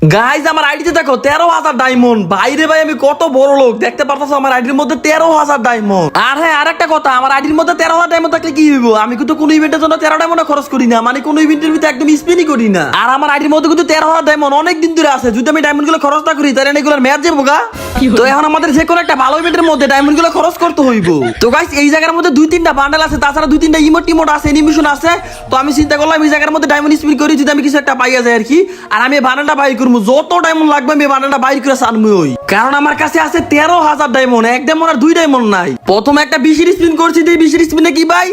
Guys আমার আইডিতে দেখো 13,000 ডায়মন্ড। বাইরে ভাই আমি কত বড় লোক, দেখতে পারতাছো আমার আইডির মধ্যে 13,000 ডায়মন্ড। আর হ্যাঁ আরেকটা কথা, আমার আইডির মধ্যে 13,000 ডায়মন্ড থাকলে কি হইব, আমি কিন্তু কোনো ইভেন্টের জন্য 13 ডায়মন্ড খরচ করি না, মানে কোনো ইভেন্টের ভিতরে একদম স্পিনই করি না। আর আমার আইডির মধ্যে কিন্তু 13,000 ডায়মন্ড অনেক দিন ধরে আছে। যদি আমি ডায়মন্ড গুলো খরচ না করি তাহলে এগুলোর ম্যাচ যাবো গা। তো এখন আমাদের যে কোনো একটা ভালো ইভেন্টের মধ্যে ডায়মন্ড গুলো খরচ করতে হইব। তো গাইজ এই জায়গার মধ্যে 2-3টা বান্ডেল আছে, তাছাড়া 2-3টা ইমোট টিমোট আছে, এনিমেশন আছে। তো আমি চিন্তা করলাম এই জায়গার মধ্যে ডায়মন্ড স্পিন করি, যদি আমি কিছু একটা পাইয়া যায় আর কি। আর আমি বান্ডেলটা বাই করবো, যত ডায়মন্ড লাগবে আমি বান্ডেলটা বাইর করে আনবো। কারণ আমার কাছে আছে 13,000 ডায়মন্ড, এক ডায়মন্ড আর 2 ডায়মন্ড নাই। প্রথমে একটা 20 স্পিন করছি, 20 স্পিনে কি ভাই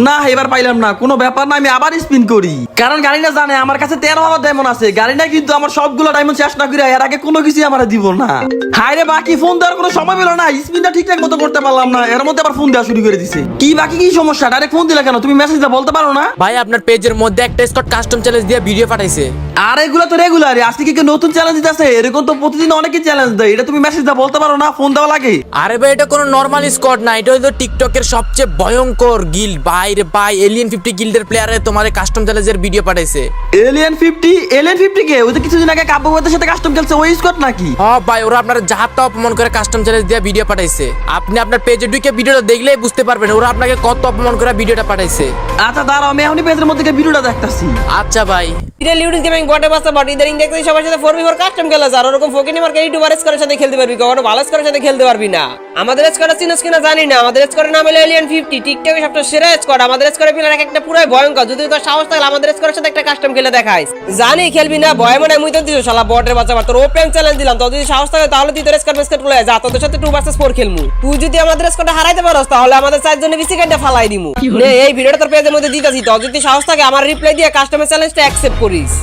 না এবার পাইলাম না, কোনো ব্যাপার না, আমি আবার স্পিন করি। কারণ গাড়িটা জানে আমার কাছে 13,000 ডায়মন্ড আছে, গাড়িটা কিন্তু আমার সবগুলো ডায়মন্ড শেষ না করে এর আগে কোনো কিছু আমার দিব না। হায় রে বাকি ফোন দেওয়ার কোনো সময় পেলো না, স্পিনটা ঠিকঠাক মতো করতে পারলাম না, এর মধ্যে আবার ফোন দেওয়া শুরু করে দিছে। কি বাকি কি সমস্যা, ডাইরেক্ট ফোন দিলা কেন, তুমি মেসেজটা বলতে পারো না? ভাই আপনার পেজের মধ্যে একটা স্কট কাস্টম চ্যালেঞ্জ দিয়ে ভিডিও পাঠাইছে। আর এগুলো তো রেগুলার, আজকে কি নতুন চ্যালেঞ্জ দিতেছে? এরকম তো প্রতিদিন অনেকে চ্যালেঞ্জ দেয়, এটা তুমি মেসেজটা বলতে পারো না, ফোন দেওয়া লাগে। আরে ভাই এটা কোনো নরমাল স্কট না, এটা হলো টিকটকের সবচেয়ে ভয়ঙ্কর গিল্ড। বাইরে ভাই এলিয়েন 50 গিল্ডের প্লেয়ারে তোমার কাস্টম চ্যালেঞ্জের ভিডিও পাঠাইছে। এলিয়েন 50 কে? ওই তো কিছুদিন আগে কাব্যবতের সাথে কাস্টম খেলছে, ওই স্কট নাকি? হ্যাঁ ভাই ওরা আপনার জাহাজটা অপমান করে কাস্টম চ্যালেঞ্জ দিয়ে ভিডিও পাঠাইছে। আপনি আপনার পেজে ঢুকে ভিডিওটা দেখলেই বুঝতে পারবেন ওরা আপনাকে কত অপমান করে ভিডিওটা পাঠাইছে। আচ্ছা দাঁড়াও, আমি এখনই পেজের মধ্যে গিয়ে ভিডিওটা দেখতাছি। আচ্ছা ভাই এটা লিউডিস গেমিং বটে বাসা বট ইদারিং দেখতেছি সবার সাথে 4v4 কাস্টম খেলা আর ওরকম ফকিনি মার্কেট ইউটিউবার স্কোরের সাথে খেলতে পারবি, কখনো ভালো স্কোরের সাথে খেলতে পারবি না। আমাদের স্কোয়াড চিনোস কিনা জানি না, আমাদের স্কোয়াডের নাম হলো এলিয়েন 50, টিকটকে সবচেয়ে সেরা স্কোয়াড। আমাদের স্কোয়াডের প্লেয়ার একটা পুরো ভয়ঙ্কর, যদি তোর সাহস থাকলে আমাদের স্কোয়াডের সাথে একটা কাস্টম খেলে দেখাইস। জানি খেলবি না, ভয় মনে মুই তো দিছো শালা বটের বাচ্চা, তোর ওপেন চ্যালেঞ্জ দিলাম, তোর যদি সাহস থাকে তাহলে তুই তোর স্কোয়াড বেসকেট লয়ে যা, তোদের সাথে 2vs4 খেলমু। তুই যদি আমাদের স্কোয়াডে হারাইতে পারস তাহলে আমাদের চারজনে বিসি কাটে ফালাই দিমু। নে এই ভিডিওটা তোর পেজের মধ্যে দিতাছি, তোর যদি সাহস থাকে আমার রিপ্লাই দিয়ে কাস্টমার চ্যালেঞ্জটা অ্যাকসেপ্ট করিস।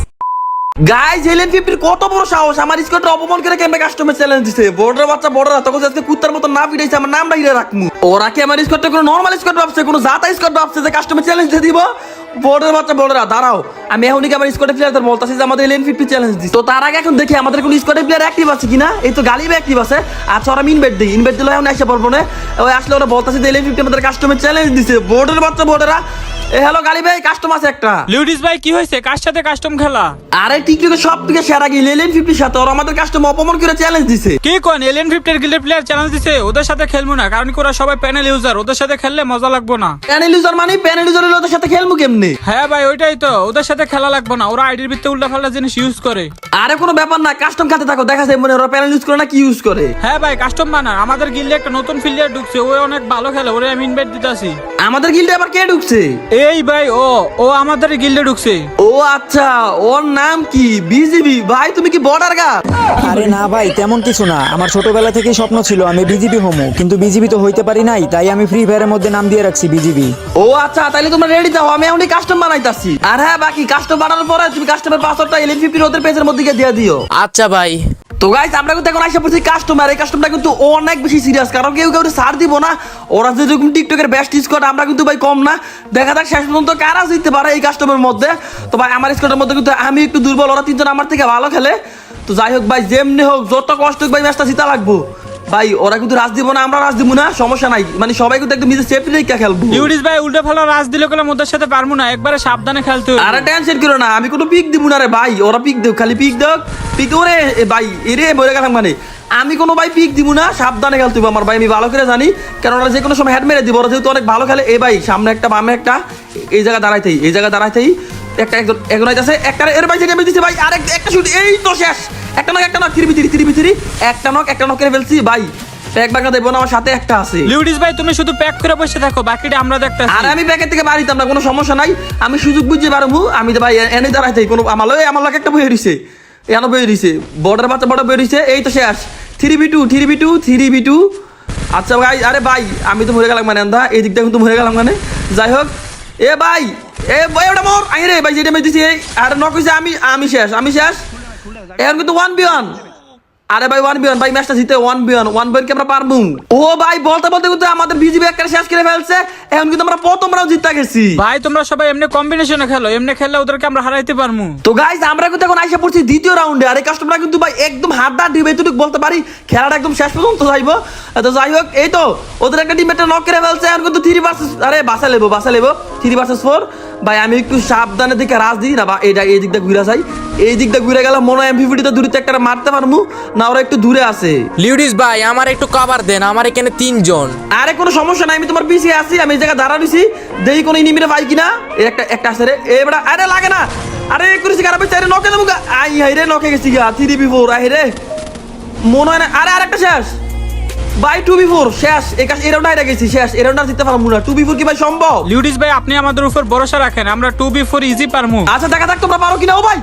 গাইজ এলিয়েন 50 কত বড় সাহস, আমার স্কোয়াডটা অপমান করে কেমনে কাস্টমার চ্যালেঞ্জ দিছে। বড়রা বাচ্চা বড়রা তখন আজকে কুত্তার মতো না পিটাইছে, আমার নামটা হিরে রাখমু। ওরা কি আমার স্কোয়াডটা কোনো নরমাল স্কোয়াড ভাবছে, কোনো জাতা স্কোয়াড ভাবছে যে কাস্টমার চ্যালেঞ্জ দিয়ে দিব? বড়রা বাচ্চা বড়রা দাঁড়াও, আমি এখনই আমার স্কোয়াডের প্লেয়ারদের বলতাছি যে আমাদের এলিয়েন 50 চ্যালেঞ্জ দিছে। তো তার আগে এখন দেখি আমাদের কোন স্কোয়াডের প্লেয়ার অ্যাক্টিভ আছে কিনা। এই তো গালিবে অ্যাক্টিভ আছে। আচ্ছা ওরা ইনভাইট দিই, ইনভাইট দিলে এখন এসে পড়বো না। ওই আসলে ওরা বলতাছে যে এলিয়েন 50 আমাদের কাস্টমার চ্যালেঞ্জ দিছে। বড়রা বাচ্চা বড়রা এ হ্যালো গালি ভাই, কাস্টম আছে একটা। লিউডিস ভাই কি হয়েছে, কার সাথে কাস্টম খেলা? আরে টিকটকে সব থেকে সেরা গিল এলিয়েন 50 সাথে, ওরা আমাদের কাস্টম অপমান করে চ্যালেঞ্জ দিছে। কি কোন এলিয়েন 50 গিল্ডের প্লেয়ার চ্যালেঞ্জ দিছে? ওদের সাথে খেলবো না, কারণ কি ওরা সবাই প্যানেল ইউজার, ওদের সাথে খেললে মজা লাগবো না। প্যানেল ইউজার মানে প্যানেল ইউজার হলে ওদের সাথে খেলবো কেমনে? হ্যাঁ ভাই ওইটাই তো, ওদের সাথে খেলা লাগবো না, ওরা আইডির ভিতরে উল্টাপাল্টা জিনিস ইউজ করে। আরে কোনো ব্যাপার না, কাস্টম খেলতে থাকো, দেখা যায় মনে ওরা প্যানেল ইউজ করে না কি ইউজ করে। হ্যাঁ ভাই কাস্টম বানার, আমাদের গিল্ডে একটা নতুন ফিল্ডার ঢুকছে, ও অনেক ভালো খেলে, ওরে আমি ইনভাইট দিতাছি। আমাদের গিল্ডে আবার কে ঢুকছে? এই ভাই ও আমাদের গিল্ডে ঢুকছে। ও আচ্ছা, ওর নাম কি? বিজিবি। ভাই তুমি কি বর্ডার গার্ড? আরে না ভাই তেমন কিছু না, আমার ছোটবেলা থেকেই স্বপ্ন ছিল আমি বিজিবি হমু, কিন্তু বিজিবি তো হইতে পারি নাই, তাই আমি ফ্রি ফায়ারের মধ্যে নাম দিয়ে রাখছি বিজিবি। ও আচ্ছা, তাইলে তোমরা রেডি থাও, আমি এখনই কাস্টম বানাইতাছি। আর হ্যাঁ বাকি কাস্টম বানানোর পরে তুমি কাস্টমের পাসওয়ার্ডটা এলিয়েন 50 ওদের পেজের মধ্যে গিয়ে দিয়ে দিও। আচ্ছা ভাই। তো গাইস আমরা কিন্তু এখন আইসা পড়ছি কাস্টমার। এই কাস্টমটা কিন্তু অনেক বেশি সিরিয়াস, কারণ কেউ কেউ ছাড় দিব না। ওরা যেরকম টিকটকের বেস্ট স্কোয়াড, আমরা কিন্তু ভাই কম না। দেখা যাক শেষ পর্যন্ত কারা জিততে পারে এই কাস্টমের মধ্যে। তো ভাই আমার স্কোয়াডের মধ্যে কিন্তু আমি একটু দুর্বল, ওরা তিনজন আমার থেকে ভালো খেলে। তো যাই হোক ভাই, যেমনি হোক যত কষ্ট হোক ভাই ম্যাচটা জিতা লাগবো। ভাই ওরা কিন্তু রাজ দিব না, আমরা রাজ দিব না, সমস্যা নাই, মানে সবাই কিন্তু একদম নিজের সেফটি রেখে খেলবো। লিউডিস ভাই উল্টাপাল্টা রাজ দিলে গেলাম ওদের সাথে পারবো না, একবারে সাবধানে খেলতে হবে। আরে টেনশন করো না, আমি কোনো পিক দিব না রে ভাই, ওরা পিক দেখ, খালি পিক দেখ, পিক ওরে ভাই এরে বলে গেলাম, মানে আমি কোনো ভাই পিক দিব না, সাবধানে খেলতে হবে আমার ভাই, আমি ভালো করে জানি, কারণ ওরা যে কোনো সময় হেড মেরে দিব, ওরা যেহেতু অনেক ভালো খেলে। এই ভাই সামনে একটা বামে একটা, এই জায়গা দাঁড়াইতেই, এই জায়গা দাঁড়াইতেই একটা একজন আইতাছে, একটা এর ভাই যেটা দিচ্ছে ভাই, আর একটা শুট, এই তো শেষ। একটা নক একটা নক করে ফেলছি ভাই। প্যাক বাগা দেবো না, আমার সাথে একটা আছে। লিউডিস ভাই তুমি শুধু প্যাক করে বসে থাকো, বাকিটা আমরা দেখতেছি। আর আমি প্যাকেট থেকে বাড়িতাম না, কোনো সমস্যা নাই, আমি সুযোগ বুঝতে পারবো। আমি তো ভাই এনে দাঁড়াইতে কোনো আমার লাগে একটা বই রইছে, এনে বই রইছে, বর্ডার বাচ্চা বড় বই রইছে। এই তো শেষ, 3v2। আচ্ছা ভাই, আরে ভাই আমি তো মরে গেলাম মানে আন্ধা, এই দিকটা কিন্তু মরে গেলাম মানে। যাই হোক এ ভাই ওটা মোর আই রে ভাই, যেটা আমি দিছি আর নক হইছে, আমি শেষ এখন কিন্তু 1v1। আরে ভাই 1v1 ভাই, ম্যাচটা জিতে 1v1 কি আমরা পারবো? ও ভাই বলতে বলতে কিন্তু আমাদের বিজিবি একটা শেষ করে ফেলছে, এখন কিন্তু আমরা প্রথম রাউন্ড জিতে গেছি। ভাই তোমরা সবাই এমনি কম্বিনেশনে খেলো, এমনি খেললে ওদেরকে আমরা হারাইতে পারবো। তো গাইস আমরা কিন্তু এখন আইসা পড়ছি দ্বিতীয় রাউন্ডে। আর এই কাস্টমাররা কিন্তু ভাই একদম হাড্ডা ডিবে, এতটুকু বলতে পারি খেলাটা একদম শেষ পর্যন্ত যাইবো। তো যাই হোক, এই তো ওদের একটা টিমমেটটা নক করে ফেলছে, এখন কিন্তু 3 ভার্সেস, আরে বাসা লেবো 3 ভার্সেস 4। ভাই আমি একটু সাবধানে দিকে রাজ দিই না বা এটা এই দিকটা ঘুরে যাই, এই দিকটা ঘুরে গেলে মনে হয় এমপিভিটিতে দূরে একটা মারতে পারবো না, ওরা একটু দূরে আছে। লিউডিস ভাই আমার একটু কভার দেন, আমার এখানে 3 জন। আরে কোনো সমস্যা নাই, আমি তোমার পিছিয়ে আছি, আমি এই জায়গায় দাঁড়া দিছি, দেখি কোনো ইনিমিরে পাই কিনা। একটা একটা আছে রে, এবারে আরে লাগে না, আরে করেছি খারাপ হয়েছে, আরে নকে দেবো গা, আই হাই রে নকে গেছি গা, 3v4 আই রে মনে হয় না। আরে আরেকটা শেষ ভাই, 2v4 শেষ, এই রাউন্ড হাইরা গেছি, শেষ এই রাউন্ড আর জিততে পারবো না। 2v4 কি ভাই সম্ভব? লিউডিস ভাই আপনি আমাদের উপর ভরসা রাখেন, আমরা 2v4 ইজি পারমু। আচ্ছা দেখা যাক তোমরা পারো কিনা। ও ভাই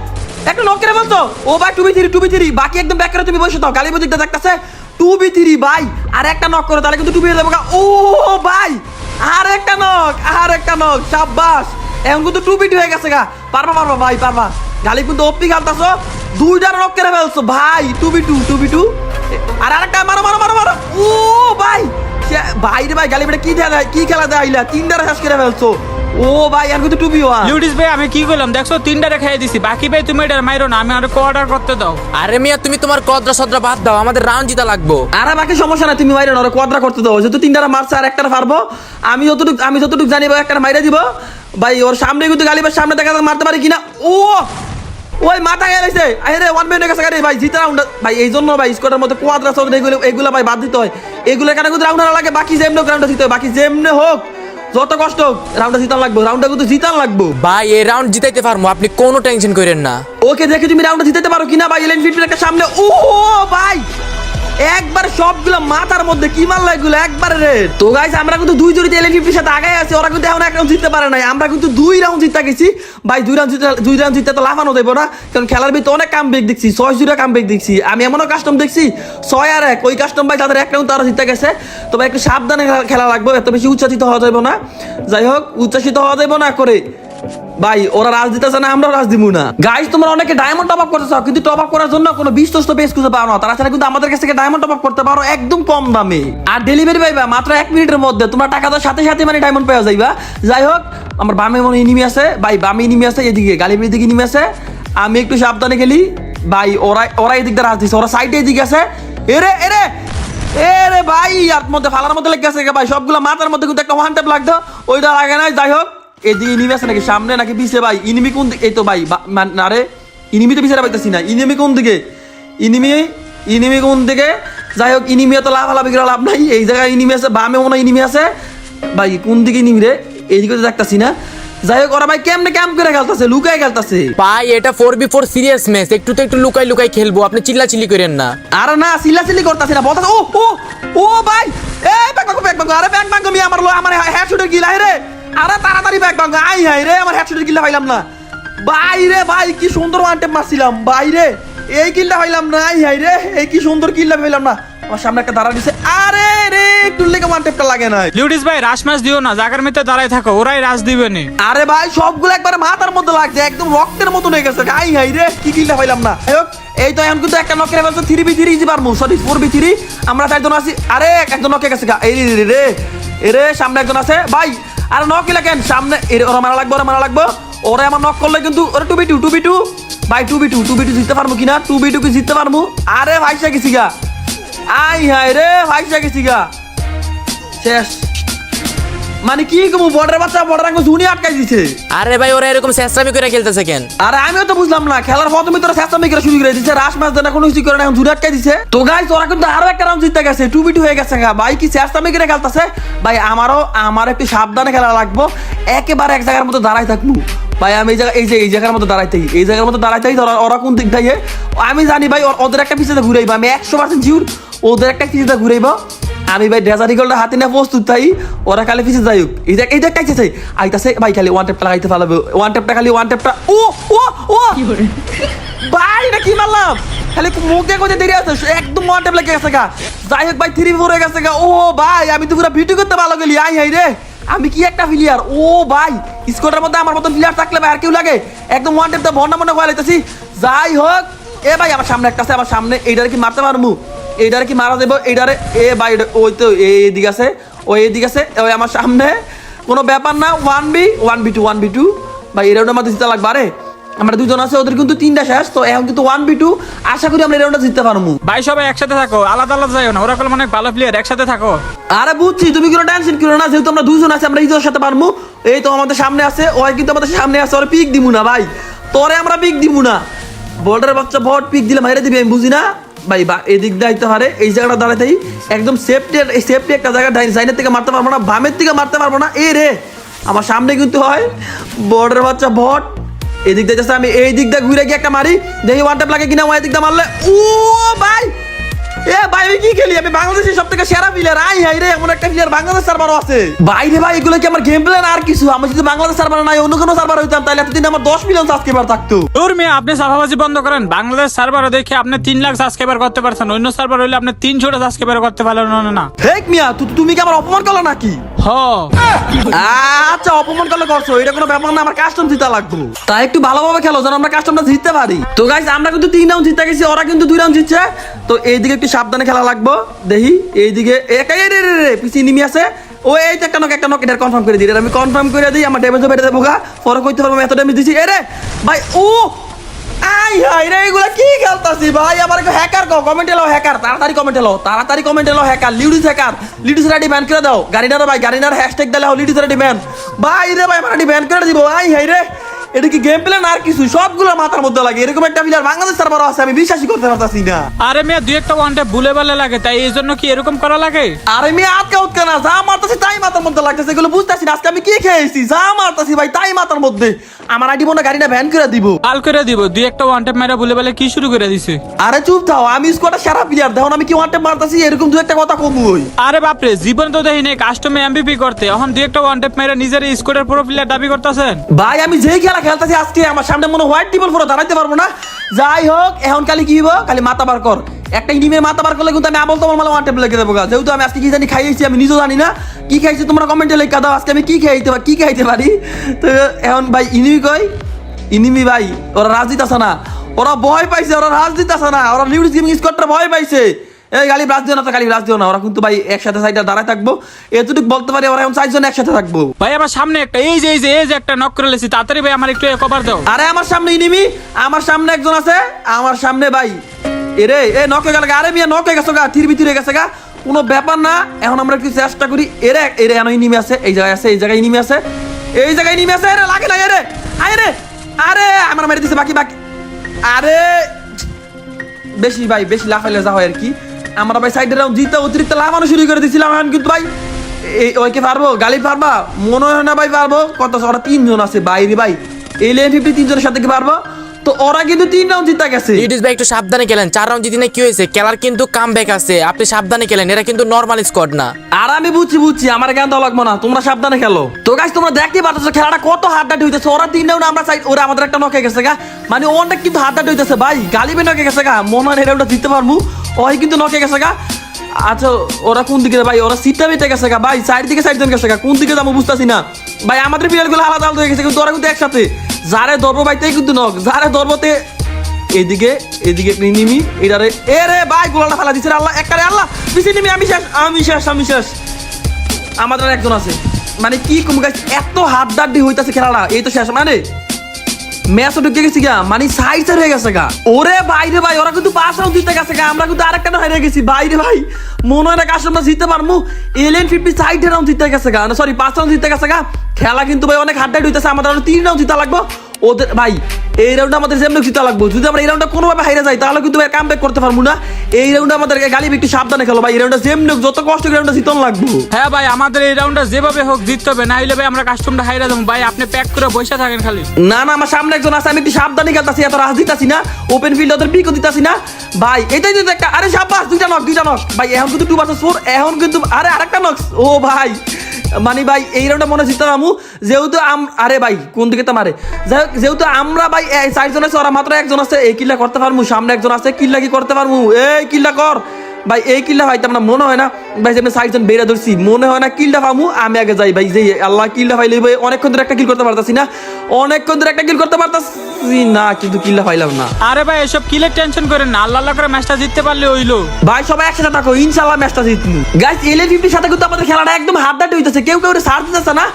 একটা নক করে বলতো, ও ভাই 2v3 বাকি একদম ব্যাক করে তুমি বসে থাও, গালিব দিকটা দেখতেছে 2v3 ভাই, আর একটা নক করো তাহলে কিন্তু 2v দেবো। ও ভাই আর একটা নক, শাবাশ, এখন কিন্তু 2v2 হয়ে গেছে গা। পারবা ভাই পারবা, গালি কিন্তু ওপি খেলতাছো, 2টা নক করে ফেলছো ভাই, 2v2 আর আরেকটা মারো। ও ভাই ভাই রে ভাই, গালি বেটা কি খেলা দেখাইলা, 3টা শেষ করে ফেলছো। ও ভাই আর কিন্তু 2v1। লিউডিস ভাই আমি কি করলাম দেখছো, 3টা রেখে দিছি, বাকি ভাই তুমি এটা মাইরো না, আমি আর কোয়ার্টার করতে দাও। আরে মিয়া তুমি তোমার কদরা সদরা বাদ দাও, আমাদের রাউন্ড জিতা লাগবো। আরে বাকি সমস্যা না, তুমি মাইরে না, কোয়াড্রা করতে দাও, যেহেতু 3টা মারছে আর একটা পারবো। আমি যতটুকু জানি ভাই একটা মাইরে দিব ভাই, ওর সামনে কিন্তু গালিবের সামনে দেখা যাক মারতে পারি কিনা। ও ওই মাথা গেছে, আরে 1 মিনিট গেছে গাড়ি ভাই, জিতা রাউন্ড ভাই। এই জন্য ভাই স্কোয়াডের মধ্যে কোয়াড্রা সদরা এগুলো ভাই বাদ দিতে হয়, এগুলোর কারণে কিন্তু রাউন্ড লাগে। বাকি যেমনে রাউন্ডটা জিতে হয়, বাকি যেমনে হোক যত কষ্ট হোক রাউন্ডটা জিতান লাগবো। ভাই এই রাউন্ড জিতাইতে পারবো, আপনি কোনো টেনশন করেন না। ওকে দেখি তুমি রাউন্ডটা জিতাতে পারো কিনা ভাই। এলেন ফিফটির একটা সামনে, ও ভাই একবার সবগুলো মাথার মধ্যে কি মারলো এগুলো একবারে রে। তো গাইস আমরা কিন্তু 2 জড়িতে এলেন ফিফটির সাথে আগাই আছি, ওরা কিন্তু এখন 1 রাউন্ড জিততে পারে নাই, আমরা কিন্তু 2 রাউন্ড জিতে গেছি ভাই। 2 রাউন্ড জিততে তো লাফানো দেবো না, কারণ খেলার ভিতরে অনেক কামব্যাক দেখছি, 6-0 কামব্যাক দেখছি। আমি এমনও কাস্টম দেখছি 6-1, ওই কাস্টম ভাই তাদের 1 রাউন্ড তারা জিতে গেছে। তবে একটু সাবধানে খেলা লাগবে, এত বেশি উচ্ছ্বাসিত হওয়া যাবে না। যাই হোক উচ্ছ্বাসিত হওয়া যাবে না করে ভাই, ওরা রাজ দিতেছে না, আমরা রাজ দিব না। গাইস তোমরা অনেকে ডায়মন্ড টপ আপ করতে চাও, কিন্তু টপ আপ করার জন্য কোনো বিশ্বস্ত পেজ খুঁজে পাও না। তাছাড়া কিন্তু আমাদের কাছ থেকে ডায়মন্ড টপ আপ করতে পারো একদম কম দামে, আর ডেলিভারি পাইবা মাত্র 1 মিনিটের মধ্যে। তোমরা টাকা দেওয়ার সাথে সাথে মানে ডায়মন্ড পাওয়া যাইবা। যাই হোক আমার বামে মনে ইনিমি আছে ভাই, বামে ইনিমি আছে, এদিকে গালিবের দিকে ইনিমি আছে, আমি একটু সাবধানে খেলি ভাই। ওরা এদিক দিয়ে রাজ দিচ্ছে, ওরা সাইডে এদিকে আছে। এরে ভাই আর মধ্যে ফালার মধ্যে লেগে গেছে ভাই, সবগুলো মাথার মধ্যে কিন্তু একটা ওয়ান ট্যাপ লাগতো, ওইটা লাগে নাই। যাই হোক এদিকে ইনিমি আছে নাকি সামনে নাকি পিছে ভাই, ইনিমি কোন দিকে? এই তো ভাই আরে ইনিমি তো পিছে পাইতেছি না, ইনিমি কোন দিকে? ইনিমি কোন দিকে? যাই হোক ইনিমি তো লাফালাফি করে লাভ নাই, এই জায়গায় ইনিমি আছে, বামে মনে ইনিমি আছে ভাই। কোন দিকে ইনিমি রে? এইদিকে তো দেখতাছি না। যাই হোক ওরা ভাই কেমনে ক্যাম্প করে খেলতেছে, লুকায় খেলতেছে ভাই। এটা 4v4 সিরিয়াস ম্যাচ, একটু তো একটু লুকাই খেলবো, আপনি চিল্লাচিল্লি করেন না। আরে না চিল্লাচিল্লি করতেছি না, বলতাছে ও ভাই এই ব্যাক আরে ব্যাক আমি আমার হেডশটের গিলা রে। আরে তাড়াতাড়ি ব্যাক আই হাই রে, আমার হেডশটের গিলা পাইলাম না ভাই রে। ভাই কি সুন্দর ওয়ান ট্যাপ মারছিলাম ভাই রে, এই কিলটা পাইলাম না। আই হাই রে, এই কি সুন্দর কিলটা পাইলাম না। আমার সামনে একটা দাঁড়া দিছে, আরে রে একটু লেগে ওয়ান ট্যাপটা লাগে না। লিউডিস ভাই রাশ ম্যাচ দিও না, জায়গার মধ্যে দাঁড়ায় থাকো, ওরাই রাশ দিবে নি। আরে ভাই সবগুলো একবার মাথার মধ্যে লাগছে, একদম রক্তের মতো হয়ে গেছে। আই হাই রে কি কিলটা পাইলাম না। এই তো এখন কিন্তু একটা নকের ফেলছে, 3v3 ইজি পারমু, সরি 4v3 আমরা 4 জন আছি। আরে একজন নকে গেছে গা, এই রে সামনে একজন আছে ভাই। আরে নক লাগেন সামনে, ওরা মারা লাগবো। ওরা আমার নক করলে কিন্তু ওরা 2v2 ভাই, 2v2 জিততে পারবো কিনা? 2v2 কি জিততে পারবো? আরে ভাইসা গেছি গা, আই হাই রে ভাইসা গেছি গা, শেষ। মানে কি কমু, বর্ডার বাচ্চা বর্ডার জুনি আটকাই দিছে। আরে ভাই ওরা এরকম চেষ্টামি করে খেলতেছে কেন? আরে আমিও তো বুঝলাম না, খেলার প্রথমে তোরা চেষ্টামি করে শুরু করে দিছে, রাশ ম্যাচ দেনা কোনো কিছু করে না, এখন জুনি আটকাই দিছে। তো গাইস ওরা কিন্তু আরো একটা রাউন্ড জিতে গেছে, 2v2 হয়ে গেছে গা ভাই। কি চেষ্টামি করে খেলতেছে ভাই, আমার একটু সাবধানে খেলা লাগবো, একেবারে এক জায়গার মতো দাঁড়াই থাকবো ভাই। আমি এই জায়গার মতো দাঁড়াইতেই ওরা কোন দিক দিয়ে আমি জানি ভাই, ওদের একটা পিছিয়ে ঘুরাইবো, আমি 100% শিওর ওদের একটা পিছিয়ে ঘুরাইবো। আমি ভাই ডেজার্ট ইগলটা হাতে নিয়ে প্রস্তুত তাই, ওরা খালি পিছিয়ে যাই হোক। এই দেখ কাইছে আইতাছে ভাই, খালি ওয়ান ট্যাপটা লাগাইতে পারবে, ওয়ান ট্যাপটা ও ভাই এটা কি মারলাম, খালি মুখ দিয়ে কোথায় দেরি আছে, একদম ওয়ান ট্যাপ লেগে গেছে গা। যাই হোক ভাই 3v4 হয়ে গেছে গা। ও ভাই আমি তো পুরো ভিডিও করতে ভালো গেলি, আই হাই রে আমি কি একটা প্লেয়ার। ও ভাই স্কোয়াডের মধ্যে আমার মতন প্লেয়ার থাকলে ভাই আর কেউ লাগে, একদম ওয়ান ট্যাপটা মনে করে লাইতেছি। যাই হোক এ ভাই আমার সামনে একটা আছে, আমার সামনে এইটারে কি মারতে পারবো? এইটারে কি মারা দেবো? এইটারে এ ভাই ওই তো এইদিকে আছে, ওই আমার সামনে কোনো ব্যাপার না। 1v2 ভাই এর মধ্যে জিতা লাগবে। আরে আমরা দুজন আছে, ওদের কিন্তু 3টা শেষ। তো এখন কিন্তু 1v2, আশা করি আমরা এই রাউন্ডটা জিততে পারবো। ভাই সবাই একসাথে থাকো, আলাদা আলাদা যাইও না, ওরা অনেক ভালো প্লেয়ার, একসাথে থাকো। আরে বুঝছি, তুমি কোনো টেনশন করো না, যেহেতু আমরা দুজন আছি আমরা ইজোর সাথে পারবো। এই তো আমাদের সামনে আছে, ওই কিন্তু আমাদের সামনে আছে, ওরা পিক দিমু না ভাই, তোরে আমরা পিক দিমু না। বর্ডারের বাচ্চা বট পিক দিলে মাইরে দিবি, আমি বুঝি না ভাই। এদিক দাইতে পারে, এই জায়গাটা দাঁড়াতেই একদম সেফটি একটা জায়গা, সাইডের থেকে মারতে পারবো না, বামের থেকে মারতে পারবো না। এ রে আমার সামনে কিন্তু হয় বর্ডারের বাচ্চা বট, এদিক দিয়ে আমি এই দিক দিয়ে ঘুরে গিয়ে একটা মারি, দেখি ওয়ান ট্যাপ লাগে কিনা। ওই দিক দিয়ে মারলে ও ভাই, এ ভাই আমি কি খেলি, আমি বাংলাদেশের সব থেকে সেরা প্লেয়ার। আই হাই রে, এমন একটা প্লেয়ার বাংলাদেশ সার্ভারও আছে বাইরে ভাই। এগুলো কি আমার গেম প্ল্যান আর কিছু? আমি যদি বাংলাদেশ সার্ভার নাই অন্য কোনো সার্ভার হইতাম, তাহলে এতদিন আমার 10 মিলিয়ন সাবস্ক্রাইবার থাকতো। তোর মেয়ে আপনি সাফাবাজি বন্ধ করেন। বাংলাদেশ সার্ভারে দেখে আপনি 3 লাখ সাবস্ক্রাইবার করতে পারছেন, অন্য সার্ভার হইলে আপনি 300টা সাবস্ক্রাইবার করতে পারলেন না। হেক মিয়া, তুমি কি আমার অপমান করলো নাকি? হ আচ্ছা অপমান করলে করছো, এটা কোনো ব্যাপার না, আমার কাস্টম জিতা লাগতো। তাই একটু ভালোভাবে খেলো যেন আমরা কাস্টমটা জিততে পারি। তো গাইস আমরা কিন্তু 3 রাউন্ড জিতে গেছি, ওরা কিন্তু 2 রাউন্ড জিতছে। তো এইদিকে একটু সাবধানে খেলা লাগবে। দেখি এইদিকে পিছিয়ে নিমি আছে, ও এই তো একটা নক এটা কনফার্ম করে দিই, আমি কনফার্ম করে দিই, আমার ড্যামেজও বেড়ে দেবো গা, পরে কইতে পারবো এত ড্যামেজ দিছি। এ রে ভাই, ও আই হাই রে, এগুলা কি খেলতাছি ভাই? আমার হ্যাকার কমেন্ট এলো, হ্যাকার তাড়াতাড়ি কমেন্ট এলো, হ্যাকার লিডিস রেডি ব্যান করে দাও। গাড়িনার ভাই, গাড়িনার হ্যাশট্যাগ দিলে লিডিস রেডি ব্যান ভাই রে ভাই, আমার রেডি ব্যান করে দিব। আই হাই রে, এটা কি গেম প্ল্যান আর কিছু? সবগুলো মাথার মধ্যে লাগে, এরকম একটা প্লেয়ার বাংলাদেশ সার্ভারও আছে, আমি বিশ্বাসই করতে পারতাছি না। আরে মেয়ে 2-1টা ওয়ান ট্যাপ ভুলে ভালে লাগে, তাই এই জন্য কি এরকম করা লাগে? আরে আমি আটকা উৎকা না, যা মারতাছি তাই মাথার মধ্যে লাগতেছে, এগুলো বুঝতেছি না। আজকে আমি কি খেয়েছি, যা মারতাছি ভাই তাই মাথার মধ্যে। আমার আইডি মনে গাড়িটা ভ্যান করে দিব, কাল করে দিব। 2-1টা ওয়ান ট্যাপ মেরা ভুলে ভালে কি শুরু করে দিছে? আরে চুপ থাও, আমি স্কোয়াডের সেরা প্লেয়ার, দেখুন আমি কি ওয়ান ট্যাপ মারতাছি, এরকম 2-1টা কথা কমুই। আরে বাপরে, জীবন তো দেখি নেই কাস্টমে এমবিপি করতে, এখন 2-1টা ওয়ান ট্যাপ মেরা নিজের স্কোয়াডের পুরো প্লেয়ার দাবি করতেছেন। ভাই আমি যেই খেলা খেলতেছি আজকে আমার সামনে মনে হোয়াইট টেবল পুরো দাঁড়াইতে পারবো না। যাই হোক, এখন খালি কি হইব, খালি মাথা বার কর। একটা ইনিমের মাথা বার করলে কিন্তু আমি আবল তোমার মালা ওয়ান টেবল লেগে দেবো। যেহেতু আমি আজকে কি জানি খাইয়েছি, আমি নিজেও জানি না কি খাইছি, তোমরা কমেন্টে লেখা দাও আজকে আমি কি খাইতে পারি। তো এখন ভাই ইনিমি ভাই ওরা রাজ দিতেছে না, ওরা ভয় পাইছে, ওরা রাজ দিতেছে না, ওরা নিউজ গেমিং স্কোয়াডটা ভয় পাইছে। এই গালি ব্রাজ দিও না, তো গালি ব্রাজ দিও না, ওরা কিন্তু ভাই একসাথে সাইডে দাঁড়ায় থাকবো, এতটুকু বলতে পারি। ওরা এখন 4 জন একসাথে থাকবো। ভাই আমার সামনে একটা এই যে একটা নক করে লেছি, তাড়াতাড়ি ভাই আমার একটু কভার দাও। আরে আমার সামনে ইনিমি, আমার সামনে একজন আছে, আমার সামনে ভাই। এরে এ নক হয়ে গেল, আরে মিয়া নক হয়ে গেছে গা, থির ভিতরে গেছে গা, কোনো ব্যাপার না। এখন আমরা একটু চেষ্টা করি। এরে এখন ইনিমি আছে, এই জায়গায় ইনিমি আছে, এরে লাগে না, আরে আমার মেরে দিছে বাকি। আরে বেশি লাফাইলে যা হয় আর কি। আমরা ভাই সাইডে রাউন্ড জিতে অতিরিক্ত লাফানো শুরু করে দিয়েছিলাম, এখন কিন্তু ভাই ওইকে পারবো, গালি পারবা মনে হয় না ভাই পারবো। কত ওরা 3 জন আছে বাইরে ভাই, এলিয়েন 50 3 জনের সাথে কি পারবো? তো ওরা কিন্তু 3 রাউন্ড জিতে গেছে। লিডিস ভাই একটু সাবধানে খেলেন, 4 রাউন্ড জিতি না কি হয়েছে, খেলার কিন্তু কামব্যাক আছে, আপনি সাবধানে খেলেন, এরা কিন্তু নরমাল স্কোয়াড না। আর আমি বুঝছি আমার জ্ঞান দেওয়া লাগবো না, তোমরা সাবধানে খেলো। তো গাইস তোমরা দেখতে পাচ্ছ খেলাটা কত হাড্ডাডি হইতেছে, ওরা 3 রাউন্ড আমরা সাইড, ওরা আমাদের একটা নকে গেছে গা, মানে অনেক কিন্তু হাড্ডাডি হইতেছে ভাই। গালিবে নকে গেছে গা, মনে হয় এই রাউন্ডটা জিততে পারবো, ওই কিন্তু নকে গেছে গা। আচ্ছা ওরা কোন দিকে ভাই, ওরা সিটটা বেটে গেছে গা ভাই, সাইড দিকে 4 জন গেছে গা, কোন দিকে যাবো বুঝতেছি না ভাই। আমাদের প্লেয়ার গুলো আলাদা আলাদা হয়ে গেছে, কিন্তু ওরা কিন্তু একসাথে, যারে ধরবো ভাই তাই কিন্তু নক, যারে ধরবোতে এদিকে নিমি এটারে। এ রে ভাই গোলাটা ফেলা দিচ্ছে আল্লাহ, একটা রে আল্লাহ, পিছিয়ে নিমি, আমি শেষ। আমাদের একজন আছে, মানে কি কম গাছ, এত হাড্ডাড্ডি হইতাছে খেলাটা, এই তো শেষ, মানে ম্যাচও ঢুকে গেছি গা, মানে সাইড হয়ে গেছে গা। ওরে বাইরে ভাই, ওরা কিন্তু 5 রাউন্ড জিতে গেছে গা, আমরা কিন্তু আরেকটা না হেরে গেছি বাইরে ভাই। মনে হয় না কাজ আমরা জিততে পারবো। এলিয়েন 50 সাইড রাউন্ড জিতে গেছে গা, সরি 5 রাউন্ড জিতে গেছে গা। খেলা কিন্তু ভাই অনেক হাড্ডাড্ডি হইতাছে, আমাদের আরো 3 রাউন্ড জিতা লাগবো। ওদের ভাই এই রাউন্ডে আমাদের যেমন জিতা লাগবো, যদি আমরা এই রাউন্ডে কোনোভাবে হাইরে যাই তাহলে কিন্তু ভাই কামব্যাক করতে পারবো না। এই রাউন্ডে আমাদেরকে গালি একটু সাবধানে খেলো ভাই, এই রাউন্ডে যেমন যত কষ্ট করে রাউন্ডে জিতন লাগবো। হ্যাঁ ভাই, আমাদের এই রাউন্ডটা যেভাবে হোক জিততে হবে, না হলে ভাই আমরা কাস্টমটা হাইরা দেবো। ভাই আপনি প্যাক করে বসে থাকেন খালি। না আমার সামনে একজন আছে, আমি একটু সাবধানে খেলতেছি, এত রাজ দিতাছি না, ওপেন ফিল্ড ওদের পিকও দিতাছি না ভাই। এটাই তো একটা, আরে সাবাস, 2টা নক ভাই। এখন কিন্তু 2 ভার্সেস 4, এখন কিন্তু আরে আরেকটা নক। ও ভাই মানে ভাই এই রাউন্ডে মনে জিততে পারবো, যেহেতু আরে ভাই কোন দিকে তো মারে, যাই হোক যেহেতু আমরা ভাই 4 জন আছে, ওরা মাত্র 1 জন আছে, এই কিল্লা করতে পারবো। সামনে একজন আছে, কিল্লা কি করতে পারবো, এই কিল্লা কর ভাই এই কিলটা পাইতাম না, মনে হয় না ভাই যে আমি 60 জন বেড়ে ধরছি, মনে হয় না কিলটা পামু। আমি আগে যাই ভাই, যে আল্লাহ কিলটা পাইলে ভাই অনেকক্ষণ ধরে একটা কিল করতে পারতাছি না, অনেকক্ষণ ধরে একটা কিল করতে পারতাছি না, কিন্তু কিলটা পাইলাম না। আরে ভাই এসব কিলের টেনশন করেন না, আল্লাহ আল্লাহ করে ম্যাচটা জিততে পারলে হইলো। ভাই সবাই একসাথে থাকো, ইনশাআল্লাহ ম্যাচটা জিতমু। গাইস এলিয়েন 50 সাথে কিন্তু আমাদের খেলাটা একদম হাড্ডাহাড্ডি হইতেছে, কেউ কেউ সার দিতেছে না।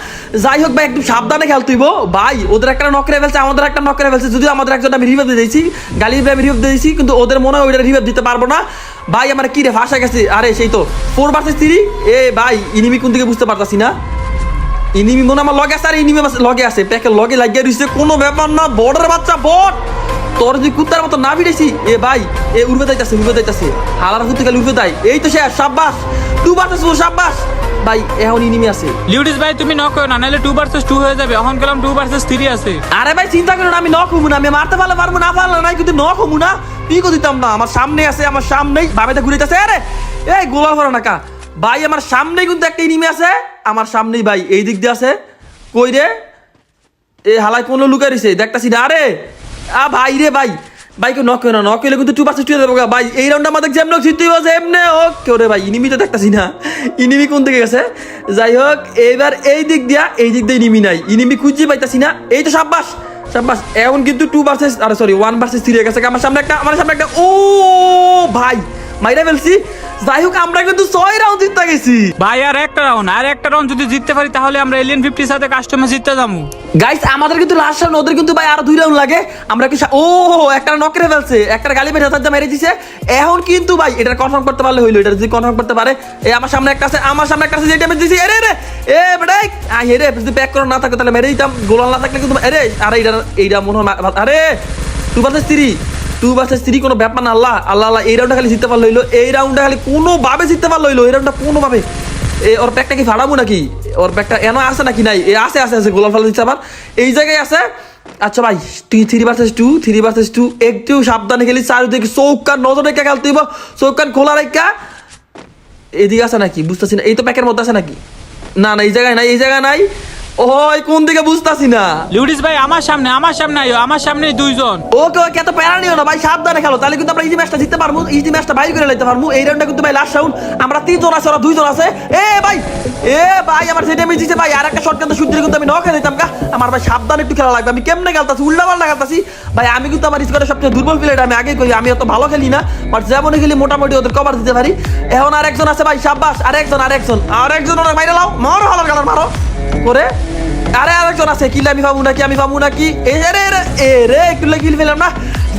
যাই হোক ভাই একটু সাবধানে খেলতে হইব ভাই, ওদের একটা নক করে ফেলছে, আমাদের একটা নক করে ফেলছে, যদিও আমাদের একজন আমি রিভাইভ দিয়ে দিয়েছি, গালি আমি রিভাইভ দিয়ে দিয়েছি, কিন্তু ওদের মনে হয় ওইটা রিভাইভ দিতে পারবো না। ভাই আমার কি রে ফাঁসা গেছে, আরে সেই তো 4 ভার্সেস 3। এ ভাই ইনিমি কোন দিকে বুঝতে পারতাছি না, ইনিমি মনে আমার লগে আছে, আর ইনিমি লগে আছে, প্যাকের লগে লাগিয়ে রইছে, কোনো ব্যাপার না, বর্ডার বাচ্চা বট, তোর যদি কুত্তার মতো না ভিড়েছি। এ ভাই এ উড়বে যাইতাছে হালার কুত্তে গেলে উড়বে তাই, এই তো শেষ, সাব্বাস 2 ভার্সেস 4, সাব্বাস ভাই এখন ইনিমি আছে। লিউডিস ভাই তুমি নক করো না, নাহলে 2 ভার্সেস 2 হয়ে যাবে, এখন গেলাম 2 ভার্সেস 3 আছে। আরে ভাই চিন্তা করো না, আমি নক হবো না, আমি মারতে পারবো না নাই, কিন্তু নক হবো না, পিকও দিতাম না। আমার সামনে আছে, আমার সামনেই বাবেতে ঘুরেতেছে, আরে এই গোলা ভরা নাকা ভাই, আমার সামনেই কিন্তু একটা ইনিমি আছে, আমার সামনেই ভাই, এই দিক দিয়ে আছে। কই রে এ হালাই কোনো লুকাই রইছে দেখতাছি না, আরে ভাই রে ভাই, ভাই কেউ নক না, নক হইলে কিন্তু 2 ভার্সেস 2 দেবো ভাই। এই রাউন্ডটা আমাদের যেমন জিততে হবে এমনি হোক, কেউ রে ভাই ইনিমি তো দেখতাছি না, ইনিমি কোন দিকে গেছে। যাই হোক এইবার এই দিক দিয়ে ইনিমি নাই, ইনিমি খুঁজে পাইতাছি না, এই তো সাব্বাস এখন কিন্তু 2 ভার্সেস 1 ভার্সেস 3 হয়ে গেছে। আমার সামনে একটা ও ভাই মাইরা ফেলছি। যাই হোক আমরা কিন্তু 6 রাউন্ড জিততে গেছি ভাই, আর একটা রাউন্ড যদি জিততে পারি তাহলে আমরা এলিয়েন 50 সাথে কাস্টমে জিততে যাবো। গাইস। আমাদের কিন্তু লাস্ট রাউন্ড, ওদের কিন্তু ভাই আরো 2 রাউন্ড লাগে। আমরা কি একটা নক করে ফেলছে, একটা গালি মেরে হাতে মেরে দিছে। এখন কিন্তু ভাই এটা কনফার্ম করতে পারলে হইলো, এটা যদি কনফার্ম করতে পারে। এই আমার সামনে একটা আছে যে ড্যামেজ দিছি, আরে রে এ বেটাই রে, যদি প্যাক করে না থাকে তাহলে মেরে দিতাম, গোলাল না থাকলে কিন্তু আরে আরে এইটা মনে হয় আরে 2 ভার্সেস 3 কোনো ব্যাপার না। আল্লাহ এই রাউন্ডটা খালি জিততে পারলো হইলো, এই রাউন্ডটা খালি কোনোভাবে জিততে পারলো হইলো, এই রাউন্ডটা কোনোভাবে। ওর প্যাকটা কি ফাড়াবো নাকি, ওর প্যাকটা এনো আছে নাকি নাই, আছে গোলাল ফালা দিচ্ছে আবার এই জায়গায় আছে। আচ্ছা ভাই 3 ভার্সেস 2 একটু সাবধানে খেলি, চারিদিকে চৌকান নজর রেখা খেলতে হইব, চৌকান খোলা রেখা। এদিকে আছে নাকি বুঝতেছি না, এই তো প্যাকের মধ্যে আছে নাকি, না এই জায়গায় নাই, ওই কোন দিকে বুঝতাছি না। লিউডিস ভাই আমার সামনে আইও, আমার সামনেই 2 জন। ওকে এত প্যারা নিও না ভাই, সাবধানে খেলো, তাহলে কিন্তু আমরা ইজি ম্যাচটা জিততে পারবো, ইজি ম্যাচটা বাইর করে নিতে পারবো। এই রাউন্ডটা কিন্তু ভাই লাস্ট রাউন্ড, আমরা 3 জন আছে, ওরা 2 জন আছে। এ ভাই আমার যে ড্যামেজ দিছে ভাই, আর একটা শট কিন্তু শুট দিলে কিন্তু আমি নক খেলে দিতাম। আমার ভাই সাবধানে একটু খেলা লাগবে, আমি কেমনে খেলতাছি, উল্টা পাল্টা খেলতাছি ভাই। আমি কিন্তু আমার স্কোয়াডের সবচেয়ে দুর্বল প্লেয়ার, আমি আগে করি, আমি অত ভালো খেলি না, বাট যেমন খেলি মোটামুটি ওদের কভার দিতে পারি। এখন আরেকজন আছে ভাই, সাব্বাস, আরেকজন ওরা মাইরা লাও, মারো হালার কালার মারো করে। আরে আরেকজন আছে, কিল আমি পাবো নাকি একটু কিল পেলাম না।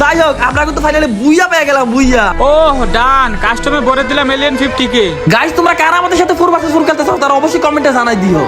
যাই হোক আমরা কিন্তু ফাইনালি বুইয়া পেয়ে গেলাম, বুইয়া। ওহ ডান, কাস্টমে ভরে দিলাম এলিয়েন 50 কে। গাইস তোমরা কারা আমাদের সাথে 4 ভার্সেস 4 খেলতে চাও তারা অবশ্যই কমেন্টে জানাই দিও।